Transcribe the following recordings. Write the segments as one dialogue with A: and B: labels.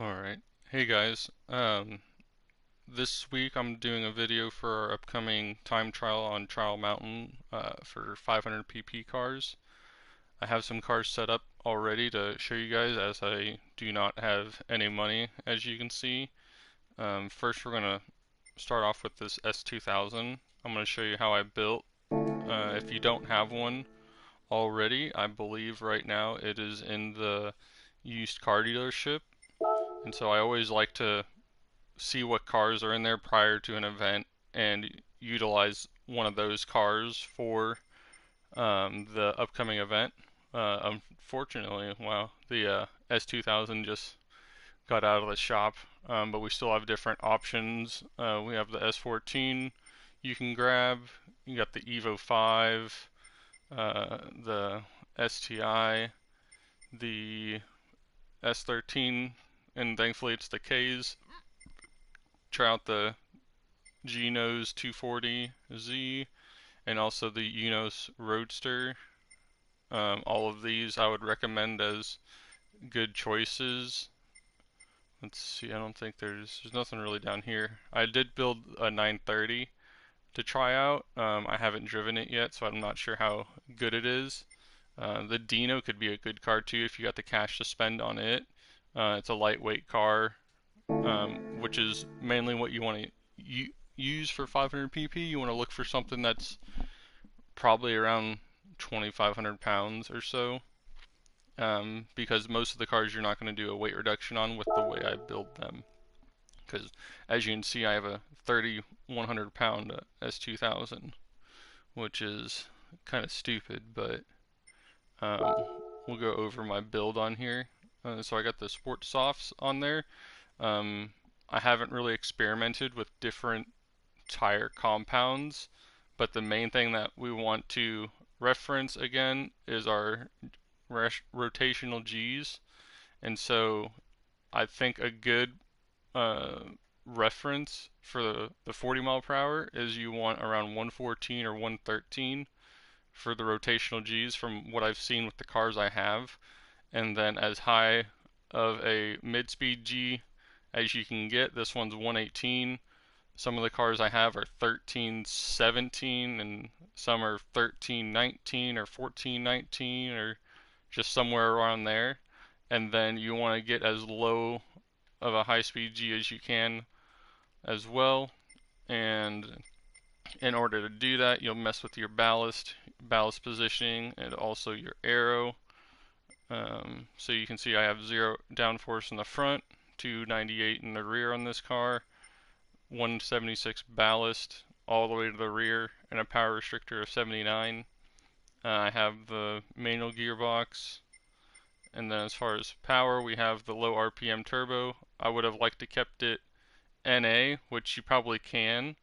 A: Alright. Hey guys. This week I'm doing a video for our upcoming time trial on Trial Mountain for 500 pp cars. I have some cars set up already to show you guys as I do not have any money, as you can see. First we're going to start off with this S2000. I'm going to show you how I built. If you don't have one already, I believe right now it is in the used car dealership. And so I always like to see what cars are in there prior to an event and utilize one of those cars for the upcoming event. Unfortunately, wow, the S2000 just got out of the shop, but we still have different options. We have the S14 you can grab. You got the Evo 5, the STI, the S13, and thankfully it's the Ks. Try out the Genos 240Z and also the Unos Roadster. All of these I would recommend as good choices. Let's see, I don't think there's nothing really down here. I did build a 930 to try out. I haven't driven it yet, so I'm not sure how good it is. The Dino could be a good car too if you got the cash to spend on it. It's a lightweight car, which is mainly what you want to use for 500 pp. You want to look for something that's probably around 2,500 pounds or so, because most of the cars you're not going to do a weight reduction on with the way I build them. Because as you can see, I have a 3,100 pound S2000, which is kind of stupid, but we'll go over my build on here. So I got the Sport Softs on there. I haven't really experimented with different tire compounds, but the main thing that we want to reference again is our rotational G's. And so I think a good reference for the 40 mile per hour is you want around 114 or 113 for the rotational G's from what I've seen with the cars I have. And then as high of a mid-speed G as you can get. This one's 118. Some of the cars I have are 1317 and some are 1319 or 1419 or just somewhere around there. And then you want to get as low of a high speed G as you can as well. And in order to do that, you'll mess with your ballast positioning, and also your aero. So you can see I have 0 downforce in the front, 298 in the rear on this car, 176 ballast all the way to the rear, and a power restrictor of 79. I have the manual gearbox, and then as far as power, we have the low RPM turbo. I would have liked to kept it NA, which you probably can,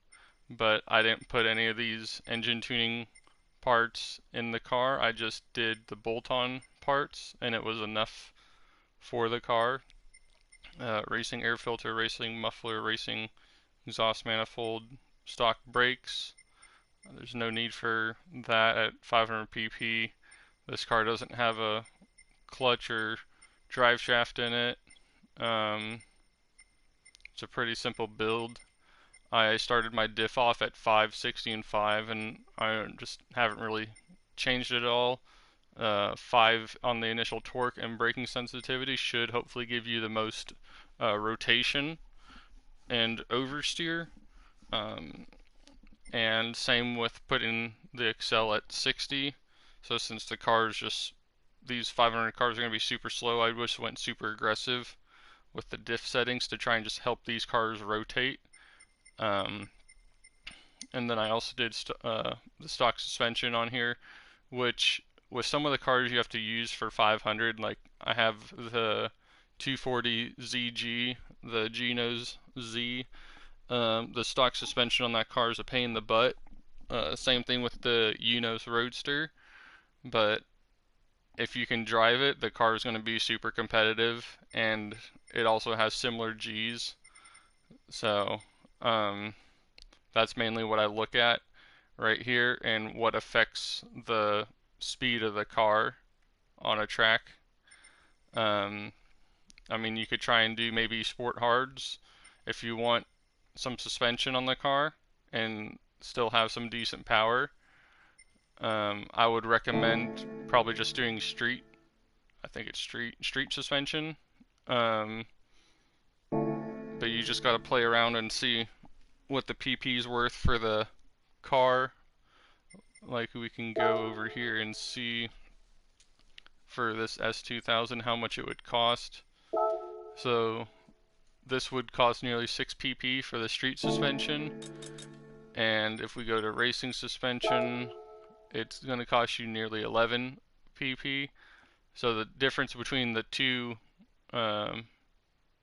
A: but I didn't put any of these engine tuning parts in the car. I just did the bolt-on parts, and it was enough for the car. Racing air filter, racing muffler, racing exhaust manifold, stock brakes. There's no need for that at 500 pp. This car doesn't have a clutch or drive shaft in it. It's a pretty simple build. I started my diff off at 560 and 5, and I just haven't really changed it at all. 5 on the initial torque and braking sensitivity should hopefully give you the most rotation and oversteer. And same with putting the Excel at 60. So since the cars just, these 500 cars are going to be super slow, I just went super aggressive with the diff settings to try and just help these cars rotate. And then I also did the stock suspension on here, which with some of the cars you have to use for 500. Like I have the 240ZG, the Genos Z. The stock suspension on that car is a pain in the butt. Same thing with the Unos Roadster, but if you can drive it, the car is going to be super competitive, and it also has similar G's. So that's mainly what I look at right here and what affects the speed of the car on a track. I mean, you could try and do maybe sport hards if you want some suspension on the car and still have some decent power. I would recommend probably just doing street. I think it's street suspension. Um, but you just got to play around and see what the PP is worth for the car. Like we can go over here and see for this S2000 how much it would cost. So this would cost nearly 6 pp for the street suspension, and if we go to racing suspension, it's going to cost you nearly 11 pp. So the difference between the two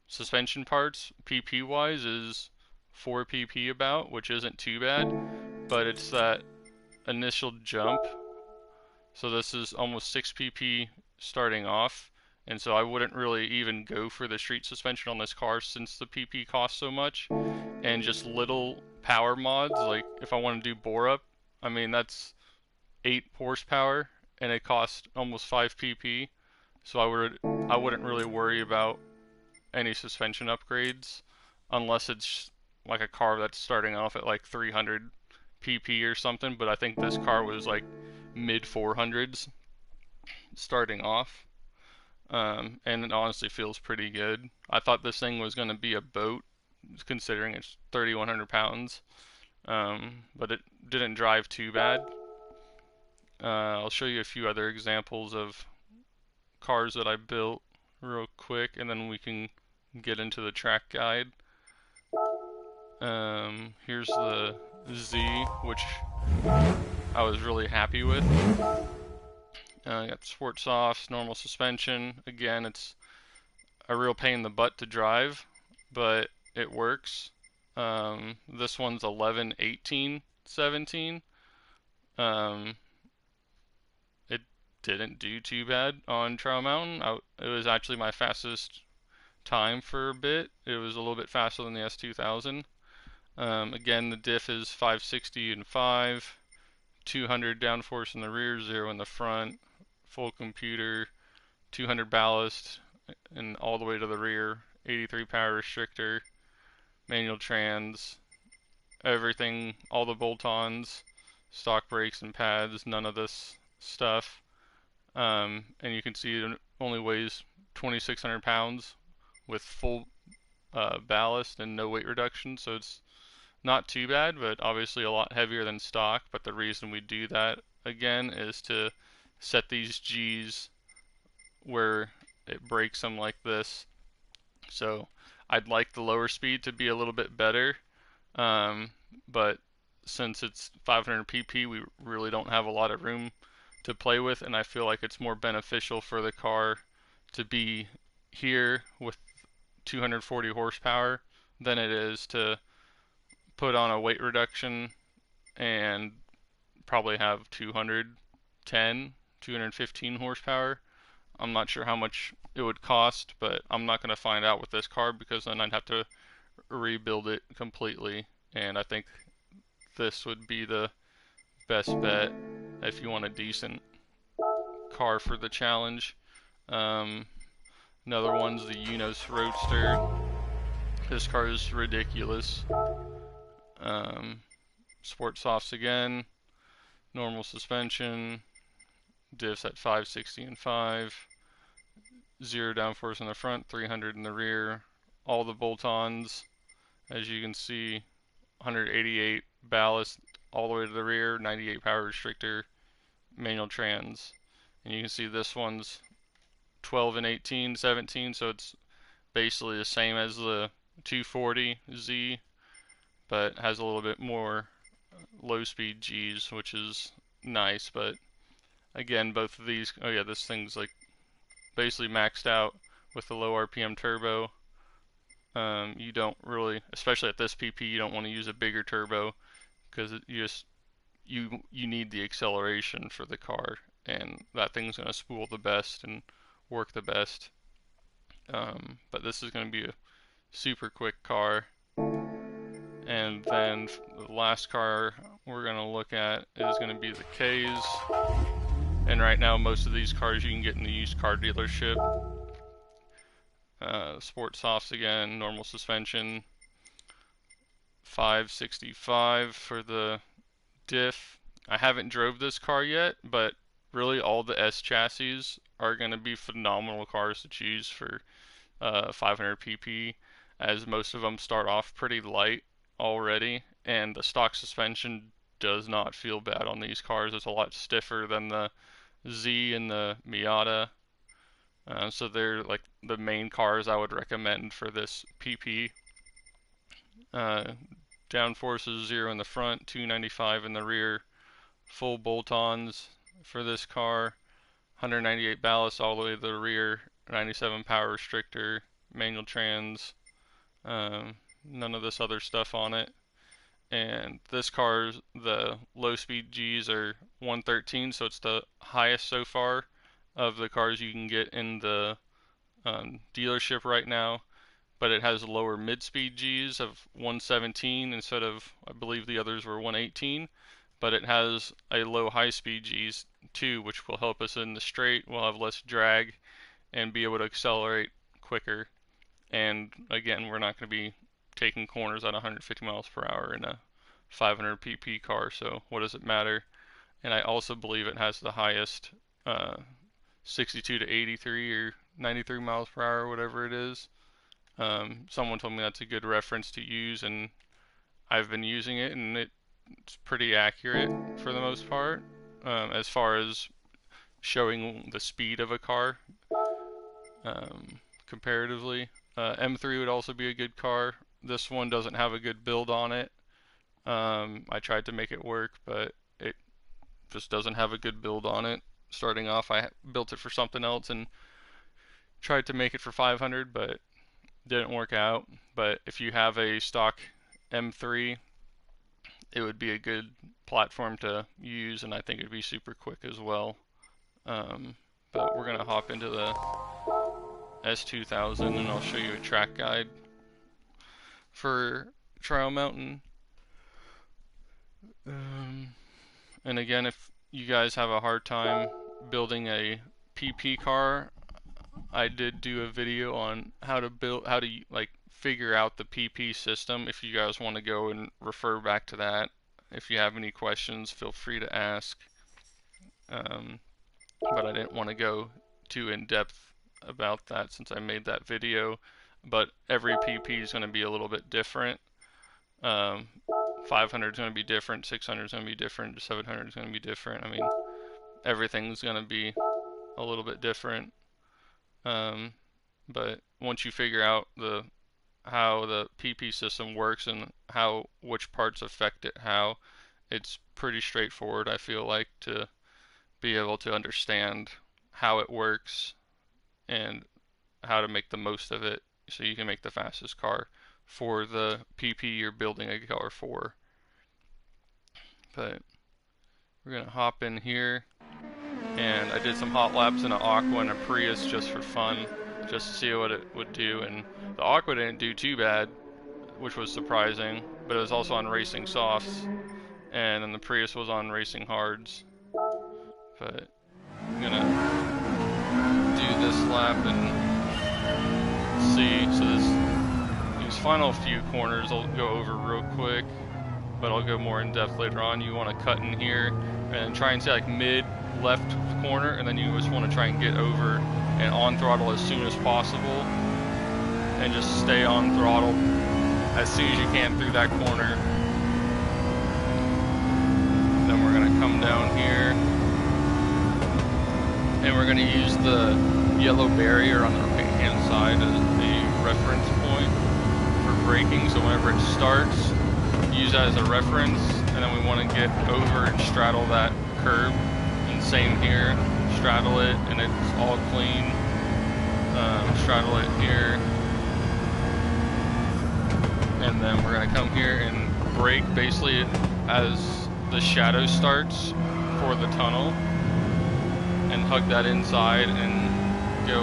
A: suspension parts pp wise is 4 pp about, which isn't too bad, but it's that initial jump. So this is almost 6 pp starting off, and so I wouldn't really even go for the street suspension on this car since the pp costs so much. And just little power mods, like if I want to do bore up, I mean that's 8 horsepower and it costs almost 5 pp. So I wouldn't really worry about any suspension upgrades unless it's like a car that's starting off at like 300 pp or something, but I think this car was like mid 400s starting off. And it honestly feels pretty good. I thought this thing was going to be a boat, considering it's 3,100 pounds, but it didn't drive too bad. I'll show you a few other examples of cars that I built real quick, and then we can get into the track guide. Here's the Z, which I was really happy with. I got sport softs, normal suspension. Again, it's a real pain in the butt to drive, but it works. This one's 11, 18, 17. It didn't do too bad on Trial Mountain. It was actually my fastest time for a bit. It was a little bit faster than the S2000. Again, the diff is 560 and 5, 200 downforce in the rear, 0 in the front, full computer, 200 ballast, and all the way to the rear, 83 power restrictor, manual trans, everything, all the bolt-ons, stock brakes and pads, none of this stuff. And you can see it only weighs 2,600 pounds with full ballast and no weight reduction, so it's not too bad, but obviously a lot heavier than stock. But the reason we do that again is to set these G's where it breaks them like this. So I'd like the lower speed to be a little bit better, but since it's 500 pp, we really don't have a lot of room to play with, and I feel like it's more beneficial for the car to be here with 240 horsepower than it is to put on a weight reduction and probably have 210, 215 horsepower. I'm not sure how much it would cost, but I'm not going to find out with this car because then I'd have to rebuild it completely, and I think this would be the best bet if you want a decent car for the challenge. Another one's the Unos Roadster. This car is ridiculous. Sport softs again, normal suspension, diffs at 560 and 5, 0 downforce in the front, 300 in the rear, all the bolt-ons, as you can see, 188 ballast all the way to the rear, 98 power restrictor, manual trans, and you can see this one's 12 and 18, 17, so it's basically the same as the 240Z, but has a little bit more low speed G's, which is nice. But again, both of these, oh yeah, this thing's like basically maxed out with the low RPM turbo. You don't really, especially at this PP, you don't want to use a bigger turbo because you need the acceleration for the car, and that thing's going to spool the best and work the best. But this is going to be a super quick car. And then the last car we're going to look at is going to be the K's. And right now most of these cars you can get in the used car dealership. Sport softs again, normal suspension. 565 for the diff. I haven't drove this car yet, but really all the S chassis are going to be phenomenal cars to choose for 500 pp, as most of them start off pretty light already, and the stock suspension does not feel bad on these cars. It's a lot stiffer than the Z and the Miata. So they're like the main cars I would recommend for this PP. Downforce is 0 in the front, 295 in the rear. Full bolt-ons for this car. 198 ballast all the way to the rear. 97 power restrictor. Manual trans. None of this other stuff on it. And this car's, the low speed Gs are 113, so it's the highest so far of the cars you can get in the dealership right now. But it has lower mid-speed Gs of 117 instead of, I believe the others were 118. But it has a low high-speed Gs too, which will help us in the straight. We'll have less drag and be able to accelerate quicker. And again, we're not going to be taking corners at 150 miles per hour in a 500 pp car, so what does it matter? And I also believe it has the highest 62 to 83 or 93 miles per hour, whatever it is. Someone told me that's a good reference to use, and I've been using it, and it's pretty accurate for the most part, as far as showing the speed of a car comparatively. M3 would also be a good car. This one doesn't have a good build on it. I tried to make it work, but it just doesn't have a good build on it. Starting off, I built it for something else and tried to make it for 500, but didn't work out. But if you have a stock M3, it would be a good platform to use, and I think it'd be super quick as well. But we're gonna hop into the S2000 and I'll show you a track guide for Trial Mountain. And again, if you guys have a hard time building a PP car, I did do a video on how to like figure out the PP system. If you guys want to go and refer back to that, if you have any questions, feel free to ask. But I didn't want to go too in depth about that since I made that video. But every PP is going to be a little bit different. 500 is going to be different, 600 is going to be different, 700 is going to be different. I mean, everything's going to be a little bit different. But once you figure out how the PP system works and which parts affect it how, it's pretty straightforward, I feel like, to be able to understand how it works and how to make the most of it so you can make the fastest car for the PP you're building a car for. But we're gonna hop in here, and I did some hot laps in an Aqua and a Prius just for fun, just to see what it would do. And the Aqua didn't do too bad, which was surprising, but it was also on racing softs, and then the Prius was on racing hards. But I'm gonna do this lap and see. So these final few corners I'll go over real quick, but I'll go more in depth later on. You want to cut in here and try and say like mid left corner, and then you just want to try and get over and on throttle as soon as possible, and just stay on throttle as soon as you can through that corner. Then we're gonna come down here, and we're gonna use the yellow barrier on the right hand side as the reference point for braking. So whenever it starts, use that as a reference, and then we want to get over and straddle that curb. And same here, straddle it, and it's all clean. Straddle it here, and then we're gonna come here and brake basically as the shadow starts for the tunnel, and hug that inside and go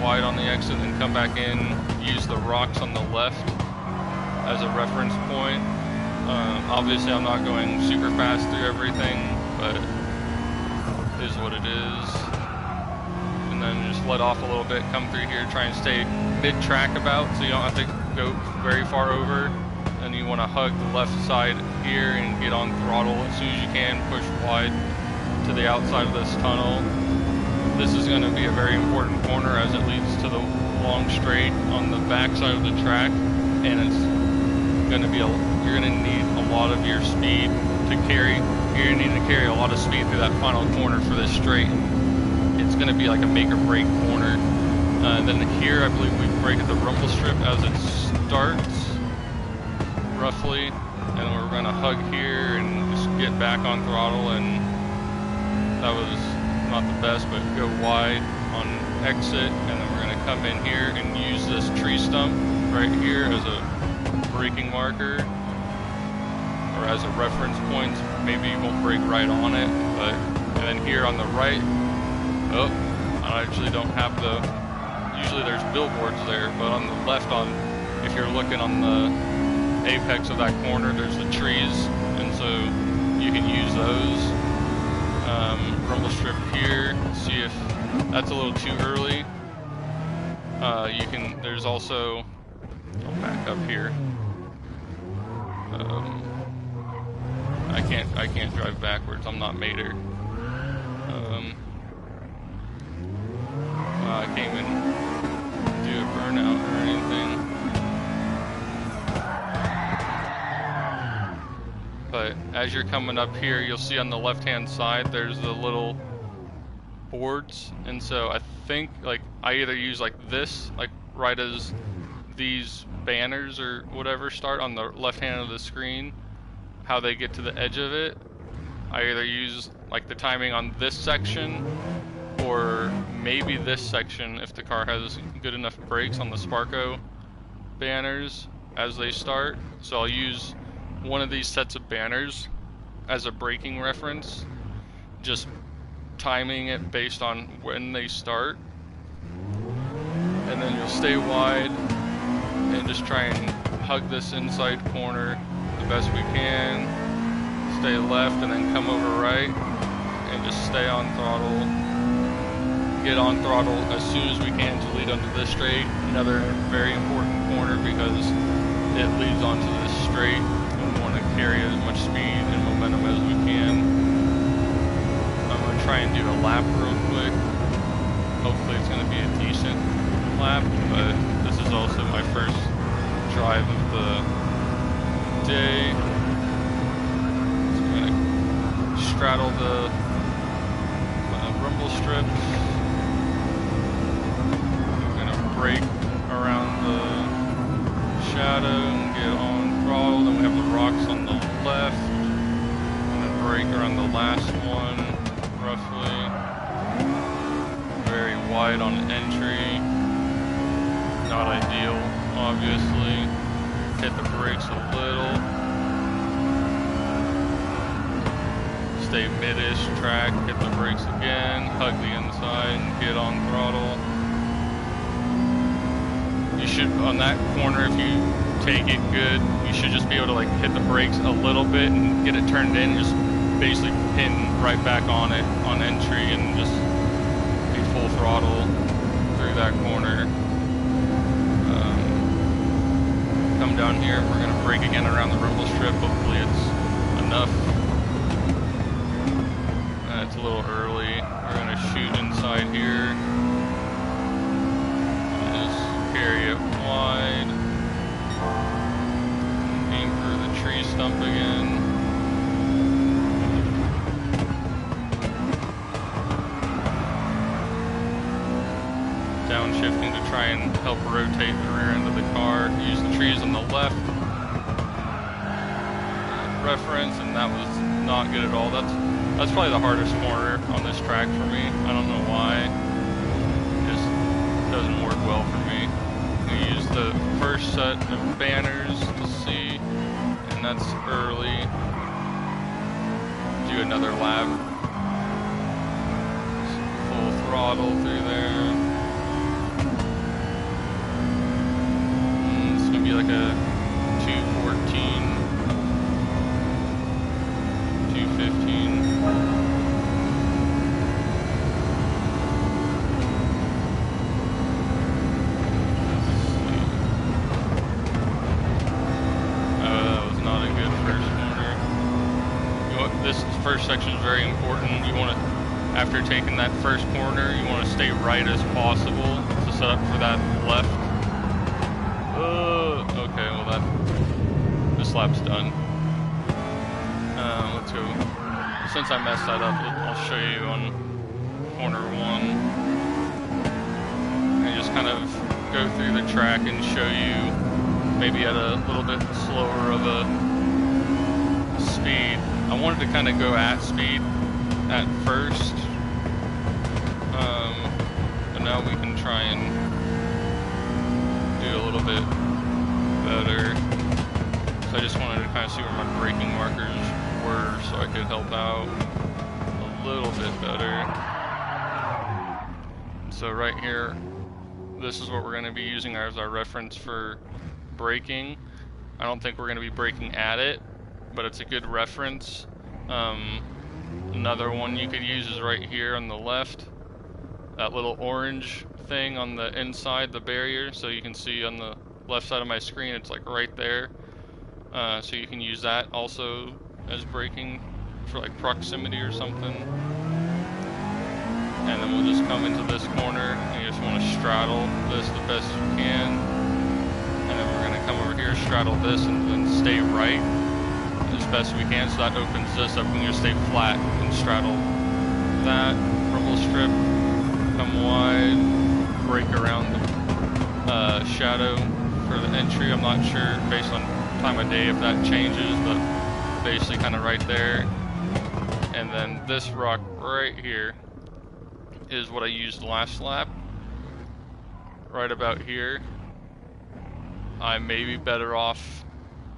A: wide on the exit, and come back in. Use the rocks on the left as a reference point. Obviously I'm not going super fast through everything, but it is what it is. And and then just let off a little bit, come through here, try and stay mid-track about, so you don't have to go very far over. And you want to hug the left side here and get on throttle as soon as you can, push wide to the outside of this tunnel. This is going to be a very important corner as it leads to the long straight on the back side of the track, and it's going to be you're going to need a lot of your speed to carry. You're going to need to carry a lot of speed through that final corner for this straight. It's going to be like a make or break corner. Then here, I believe we brake at the rumble strip as it starts, roughly, and we're going to hug here and just get back on throttle, and that was not the best, but go wide on exit, and then we're going to come in here and use this tree stump right here as a braking marker, or as a reference point. Maybe you won't brake right on it, but, and then here on the right, oh, I actually don't have usually there's billboards there, but on the left, if you're looking on the apex of that corner, there's the trees, and so you can use those. Rumble strip here, see if that's a little too early. There's also, I'll back up here. I can't drive backwards, I'm not Mater. I can't even do a burnout or anything. But as you're coming up here, you'll see on the left-hand side there's the little boards, and so I think like I either use like this, like right as these banners or whatever start on the left hand of the screen, how they get to the edge of it. I either use like the timing on this section, or maybe this section if the car has good enough brakes on the Sparko banners as they start. So I'll use one of these sets of banners as a braking reference, just timing it based on when they start, and then you'll stay wide and just try and hug this inside corner the best we can, stay left and then come over right and just stay on throttle, get on throttle as soon as we can to lead onto this straight. Another very important corner because it leads onto this straight. We want to carry as much speed and momentum as we can. I'm going to try and do a lap real quick. Hopefully it's going to be a decent lap, but this is also my first drive of the day. So I'm going to straddle the rumble strips. I'm going to brake around the shadow and get on throttle. Then we have the rocks on the left. I'm going to brake around the last one, roughly. Very wide on entry. Not ideal, obviously. Hit the brakes a little. Stay mid-ish track, hit the brakes again, hug the inside, and get on throttle. You should, on that corner, if you take it good, you should just be able to like hit the brakes a little bit and get it turned in, just basically pin right back on it on entry and just be full throttle through that corner. Come down here, we're going to brake again around the rumble strip. Hopefully it's enough. It's a little early. We're going to shoot inside here. Just carry it wide. Aim for the tree stump again. Downshifting to try and help rotate the rear end of the car. Use the trees on the left reference, and that was not good at all. That's probably the hardest corner on this track for me. I don't know why. It just doesn't work well for me. I use the first set of banners to see, and that's early. Do another lap. Full throttle through there. Like a 214, 215. first section is very important. You want to, after taking that first corner, you want to stay right as possible to set up for that left. Okay, well this lap's done. Let's go. Since I messed that up, I'll show you on corner 1. And just kind of go through the track and show you maybe at a little bit slower of a speed. I wanted to kind of go at speed at first, but now we can try and do a little bit better. So I just wanted to kind of see where my braking markers were so I could help out a little bit better. So right here, this is what we're going to be using as our reference for braking. I don't think we're going to be braking at it, but it's a good reference. Another one you could use is right here on the left, that little orange thing on the inside, the barrier. So you can see on the left side of my screen, it's like right there. So you can use that also as braking for like proximity or something. And then we'll just come into this corner and you just want to straddle this the best you can. And then we're going to come over here, straddle this, and then stay right as best we can. So that opens this up. We're going to stay flat and straddle that rumble strip, come wide, break around the shadow for the entry. I'm not sure based on time of day if that changes, but basically kind of right there. And then this rock right here is what I used last lap. Right about here. I may be better off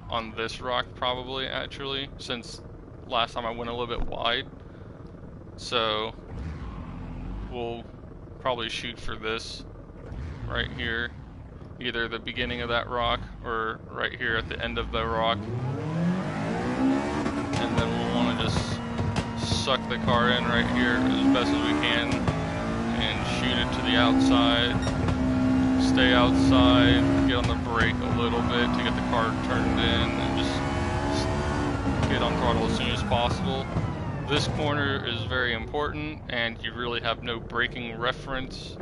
A: on this rock probably, actually, since last time I went a little bit wide. So we'll probably shoot for this right here, either the beginning of that rock or right here at the end of the rock. And then we'll want to just suck the car in right here as best as we can and shoot it to the outside. Stay outside, get on the brake a little bit to get the car turned in, and just get on throttle as soon as possible. This corner is very important, and you really have no braking reference,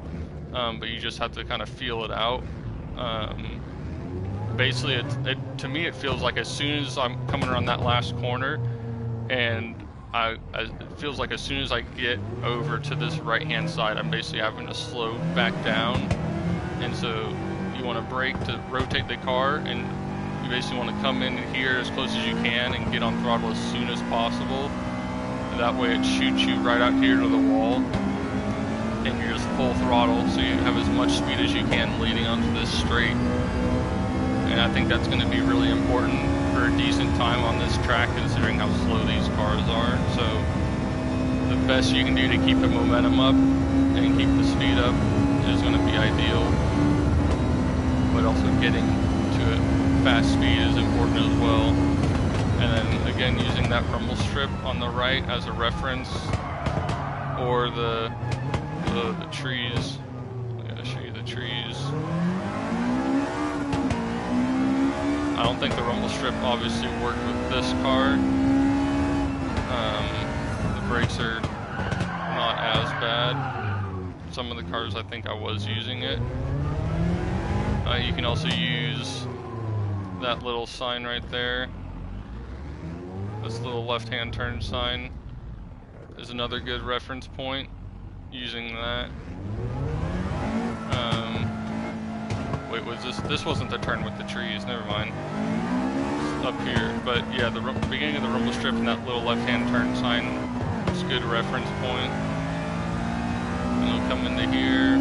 A: but you just have to kind of feel it out. Basically, to me it feels like as soon as I'm coming around that last corner, and it feels like as soon as I get over to this right hand side, I'm basically having to slow back down. And so you want to brake to rotate the car, and you basically want to come in here as close as you can and get on throttle as soon as possible. And that way it shoots you right out here to the wall, and you're just full throttle, so you have as much speed as you can leading onto this straight. And I think that's going to be really important for a decent time on this track, considering how slow these cars are. So the best you can do to keep the momentum up and keep the speed up is going to be ideal. But also getting to a fast speed is important as well. And then again, using that rumble strip on the right as a reference, or the trees. I gotta show you the trees. I don't think the rumble strip obviously worked with this car. The brakes are not as bad. Some of the cars I think I was using it. You can also use that little sign right there. This little left-hand turn sign is another good reference point, using that. Wait, was this wasn't the turn with the trees, never mind. It's up here, but yeah, the beginning of the rumble strip and that little left-hand turn sign is a good reference point. And it'll come into here,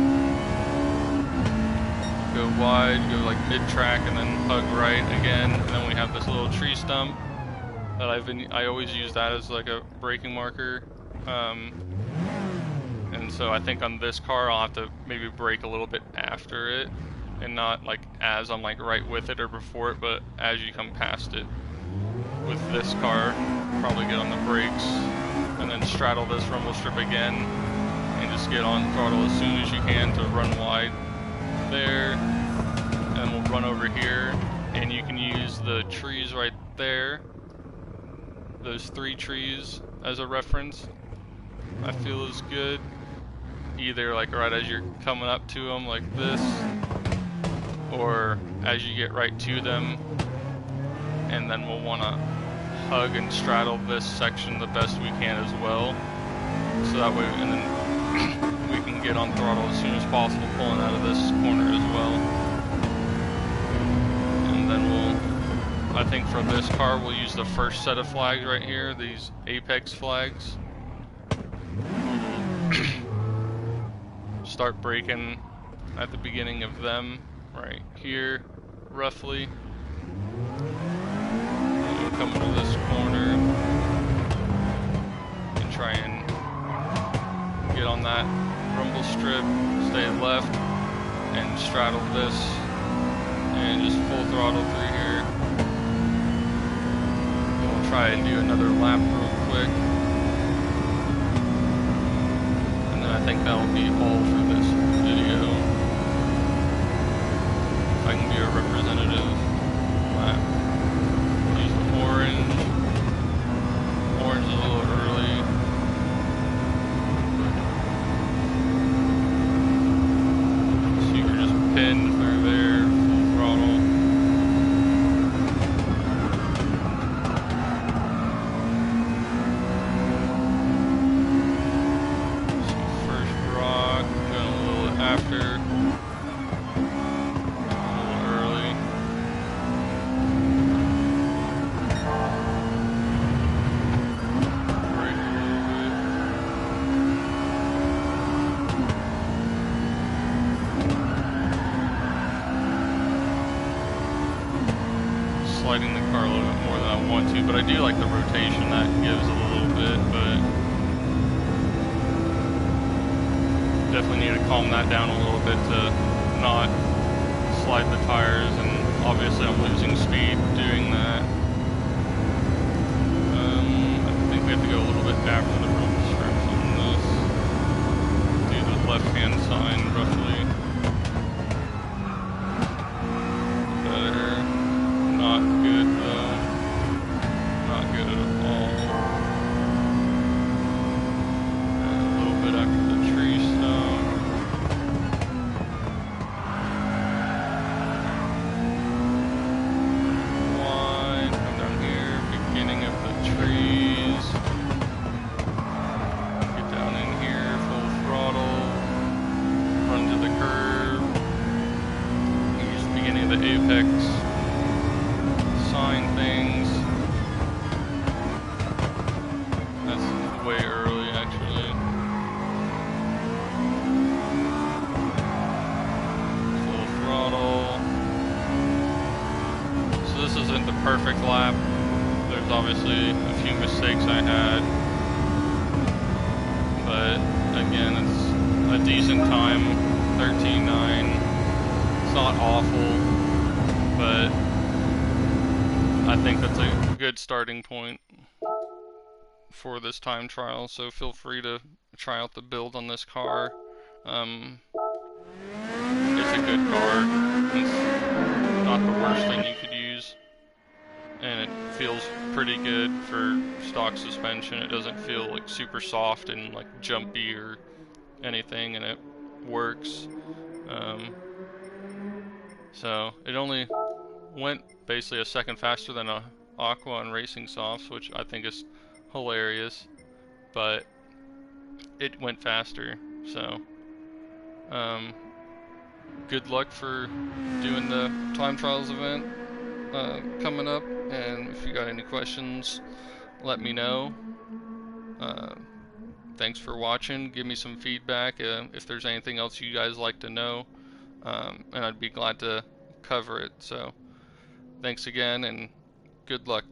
A: go wide, go like mid-track, and then hug right again, and then we have this little tree stump that I always use that as like a braking marker. And so I think on this car I'll have to maybe brake a little bit after it, and not like as I'm like right with it or before it, but as you come past it. With this car, probably get on the brakes and then straddle this rumble strip again and just get on throttle as soon as you can to run wide there. And we'll run over here, and you can use the trees right there, those 3 trees, as a reference, I feel is good. Either like right as you're coming up to them like this, or as you get right to them, and then we'll want to hug and straddle this section the best we can as well, so that way, and then we can get on throttle as soon as possible pulling out of this corner as well. And then I think for this car we'll use the first set of flags right here, these apex flags. Start braking at the beginning of them right here, roughly. And we'll come into this corner and try and get on that rumble strip, stay left, and straddle this, and just full throttle through here. And we'll try and do another lap real quick. I think that'll be all for this video. If I can be a representative lap. Use the orange. Orange is a little early. So you can just pin through there, full throttle. After, a little early. Brake a little bit. Sliding the car a little bit more than I want to, but I do like the rotation that gives a little bit, but definitely need to calm that down a little bit to not slide the tires, and obviously I'm losing speed doing that. I think we have to go a little bit after the rumble strips on this. Do the left-hand sign roughly. Better. Not good though. Not good at all. And a little bit after the tree stump. Wide. Come down here. Beginning of the trees. Get down in here. Full throttle. Run to the curve. Use the beginning of the apex. Sign things. That's way early actually. Full throttle. So this isn't the perfect lap. There's obviously a few mistakes I had. But again, it's a decent time. 13.9. It's not awful, but I think that's a good starting point for this time trial, so feel free to try out the build on this car. It's a good car. It's not the worst thing you could use, and it feels pretty good for stock suspension. It doesn't feel like super soft and like jumpy or anything, and it works. So it only went basically a second faster than a Aqua on Racing Softs, which I think is hilarious, but it went faster. So good luck for doing the time trials event coming up, and if you got any questions, let me know. Thanks for watching. Give me some feedback if there's anything else you guys like to know, and I'd be glad to cover it. So thanks again, and good luck.